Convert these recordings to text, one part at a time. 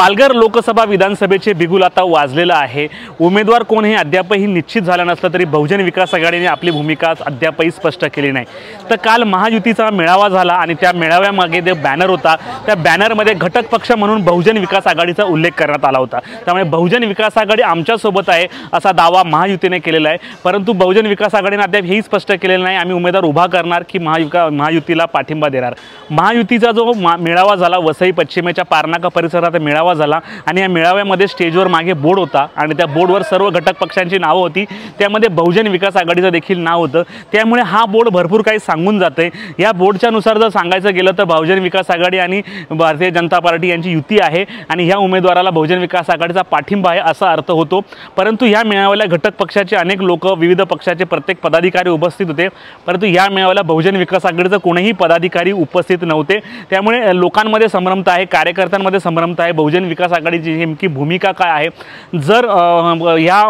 पालघर लोकसभा विधानसभेचे बिगुल आता वाजलेलं आहे। उमेदवार कोण हे अद्यापही निश्चित झालं नसलं तरी बहुजन विकास आघाडीने आपली भूमिका अद्यापही स्पष्ट केली नाही। तर काल महायुतीचा मेळावा झाला आणि त्या मेळाव्यामागे जे बॅनर होता त्या बॅनरमध्ये घटक पक्ष म्हणून बहुजन विकास आघाडीचा उल्लेख करण्यात आला होता। त्यामुळे बहुजन विकास आघाडी आमच्या सोबत आहे असा दावा महायुतीने केलेला आहे, परंतु बहुजन विकास आघाडीने अद्याप हेही स्पष्ट केलेलं नाही आम्ही उमेदवार उभा करणार की महायुतीला पाठिंबा देणार। महायुतीचा जो मेळावा झाला वसई पश्चिमेच्या पारनाका परिसरात मेळावा झाला आणि या मेळाव्यामध्ये स्टेजवर मागे बोर्ड होता आणि त्या बोर्डवर सर्व घटक पक्षांची नावे होती, त्यामध्ये बहुजन विकास आघाडीचं देखील नाव होतं। त्यामुळे हा बोर्ड भरपूर काही सांगून जाते। या बोर्डच्या नुसार जर सांगायचं गेलं तर बहुजन विकास आघाडी आणि भारतीय जनता पार्टी यांची युती आहे आणि ह्या उमेदवाराला बहुजन विकास आघाडीचा पाठिंबा आहे असा अर्थ होतो। परंतु या मेळाव्याला घटक पक्षाचे अनेक लोक विविध पक्षाचे प्रत्येक पदाधिकारी उपस्थित होते, परंतु या मेळाव्याला बहुजन विकास आघाडीचे कोणीही पदाधिकारी उपस्थित नव्हते। त्यामुळे लोकांमध्ये संभ्रमता आहे, कार्यकर्त्यांमध्ये संभ्रमता आहे बहुजन विकास आघाडीची नेमकी भूमिका काय आहे। जर या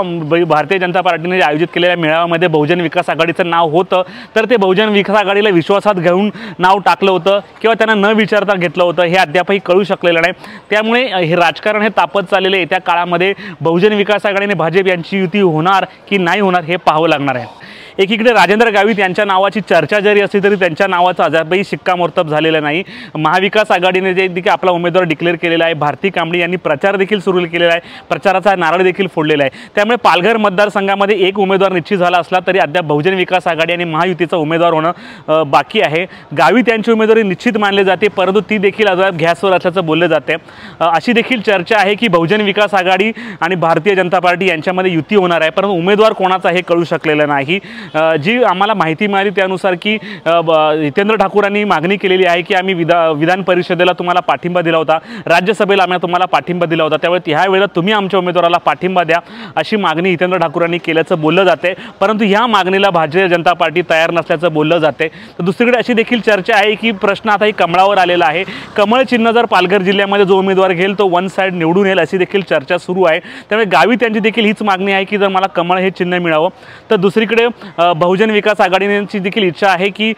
भारतीय जनता पार्टीने आयोजित केलेल्या मेळाव्यामध्ये बहुजन विकास आघाडीचं नाव होतं तर ते बहुजन विकास आघाडीला विश्वासात घेऊन नाव टाकलं होतं किंवा त्यांना न विचारता घेतलं होतं हे अद्यापही कळू शकलेलं नाही। त्यामुळे हे राजकारण हे तापत चाललेले येत्या काळामध्ये बहुजन विकास आघाडी आणि भाजप यांची युती होणार की नाही होणार हे पाहावं लागणार आहे। एकीकडे राजेंद्र गावित यांच्या नावाची चर्चा जरी असली तरी त्यांच्या नावाचा अद्यापही शिक्कामोर्तब झालेलं नाही। महाविकास आघाडीने जे देखील आपला उमेदवार डिक्लेअर केलेला आहे, भारती कांबळे यांनी प्रचार देखील सुरू केलेला आहे, प्रचाराचा नारळ देखील फोडलेला आहे। त्यामुळे पालघर मतदारसंघामध्ये एक उमेदवार निश्चित झाला असला तरी अद्याप बहुजन विकास आघाडी आणि महायुतीचा उमेदवार होणं बाकी आहे। गावित यांची उमेदवारी निश्चित मानली जाते, परंतु ती देखील अद्याप गॅसवर असल्याचं बोललं जाते। अशी देखील चर्चा आहे की बहुजन विकास आघाडी आणि भारतीय जनता पार्टी यांच्यामध्ये युती होणार आहे, परंतु उमेदवार कोणाचा हे कळू शकलेलं नाही। जी आम्हाला माहिती मिळाली त्यानुसार की हितेंद्र ठाकूरांनी मागणी केलेली आहे की आम्ही विधान परिषदेला तुम्हाला पाठिंबा दिला होता, राज्यसभेला आम्ही तुम्हाला पाठिंबा दिला होता, त्यामुळे ह्या वेळेला तुम्ही आमच्या उमेदवाराला पाठिंबा द्या अशी मागणी हितेंद्र ठाकूरांनी केल्याचं बोललं जाते। परंतु ह्या मागणीला भारतीय जनता पार्टी तयार नसल्याचं बोललं जाते। तर दुसरीकडे अशी देखील चर्चा आहे की प्रश्न आताही कमळावर आलेला आहे। कमळ चिन्ह जर पालघर जिल्ह्यामध्ये जो उमेदवार घेईल तो वन साइड निवडून येईल अशी देखील चर्चा सुरू आहे। त्यामुळे गावित यांची देखील हीच मागणी आहे की जर मला कमळ हे चिन्ह मिळावं। तर दुसरीकडे बहुजन विकास आघाडीची देखील इच्छा आहे की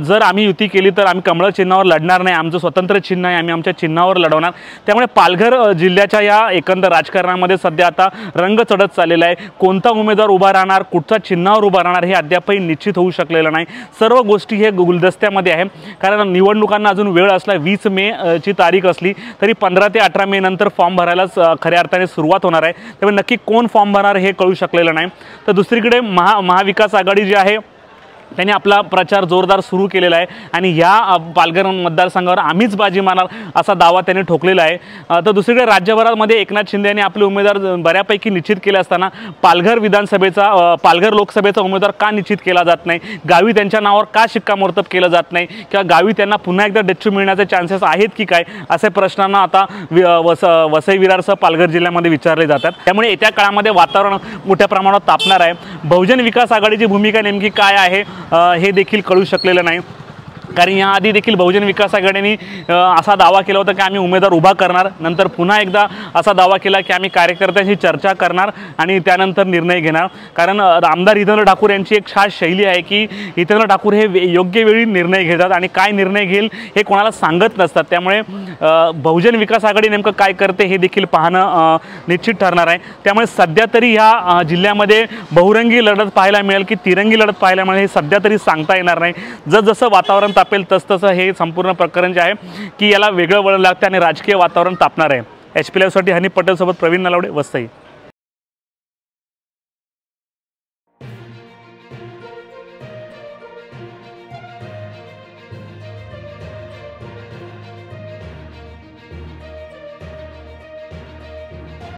जर आम्ही युती केली तर आम्ही कमळ चिन्हावर लढणार नाही, आमचं स्वतंत्र चिन्ह आहे, आम्ही आमच्या चिन्हावर लढवणार। त्यामुळे पालघर जिल्ह्याच्या या एकंदर राजकारणामध्ये सध्या आता रंग चढत चाललेला आहे। कोणता उमेदवार उभा राहणार, कुठच्या चिन्हावर उभा राहणार हे अद्यापही निश्चित होऊ शकलेलं नाही। सर्व गोष्टी हे गुलदस्त्यामध्ये आहे, कारण निवडणुकांना अजून वेळ असला 20 मे ची तारीख असली तरी 15 ते 18 मे नंतर फॉर्म भरायलाच खऱ्या अर्थाने सुरुवात होणार आहे। त्यामुळे नक्की कोण फॉर्म भरणार हे कळू शकलेलं नाही। तर दुसरीकडे महाविकास आघाडी जी आहे त्यांनी आपला प्रचार जोरदार सुरू केलेला आहे आणि या पालघर मतदारसंघावर आम्हीच बाजी मारणार असा दावा त्यांनी ठोकलेला आहे। तर दुसरीकडे राज्यभरामध्ये एकनाथ शिंदे यांनी आपले उमेदवार बऱ्यापैकी निश्चित केले असताना पालघर लोकसभेचा उमेदवार का निश्चित केला जात नाही, गावित त्यांच्या नावावर का शिक्कामोर्तब केलं जात नाही किंवा गावित त्यांना पुन्हा एकदा डच्चू मिळण्याचे चान्सेस आहेत की काय असे प्रश्नांना आता वसई विरारसह पालघर जिल्ह्यामध्ये विचारले जातात। त्यामुळे येत्या काळामध्ये वातावरण मोठ्या प्रमाणात तापणार आहे। बहुजन विकास आघाडीची भूमिका नेमकी काय आहे हे देखील कळू शकलेलं नाही, कारण याआधी देखील बहुजन विकास आघाडीने असा दावा केला होता की आम्ही उमेदवार उभा करणार, नंतर पुन्हा एकदा असा दावा केला की आम्ही कार्यकर्त्यांशी चर्चा करणार आणि त्यानंतर निर्णय घेणार। कारण आमदार हितेंद्र ठाकूर यांची एक खास शैली आहे की हितेंद्र ठाकूर हे योग्य वेळी निर्णय घेतात आणि काय निर्णय घेईल हे कोणाला सांगत नसतात। त्यामुळे बहुजन विकास आघाडी नेमकं काय करते हे देखील पाहणं निश्चित ठरणार आहे। त्यामुळे सध्या तरी ह्या जिल्ह्यामध्ये बहुरंगी लढत पाहायला मिळेल की तिरंगी लढत पाहायला मिळेल हे सध्या तरी सांगता येणार नाही। जसं वातावरण तापेल तसतसं हे संपूर्ण प्रकरण जे आहे की याला वेगळं वळण लागतं आणि राजकीय वातावरण तापणार आहे। HP लाईव्हसाठी हनी पटेल सोबत प्रवीण नलावडे, वसई।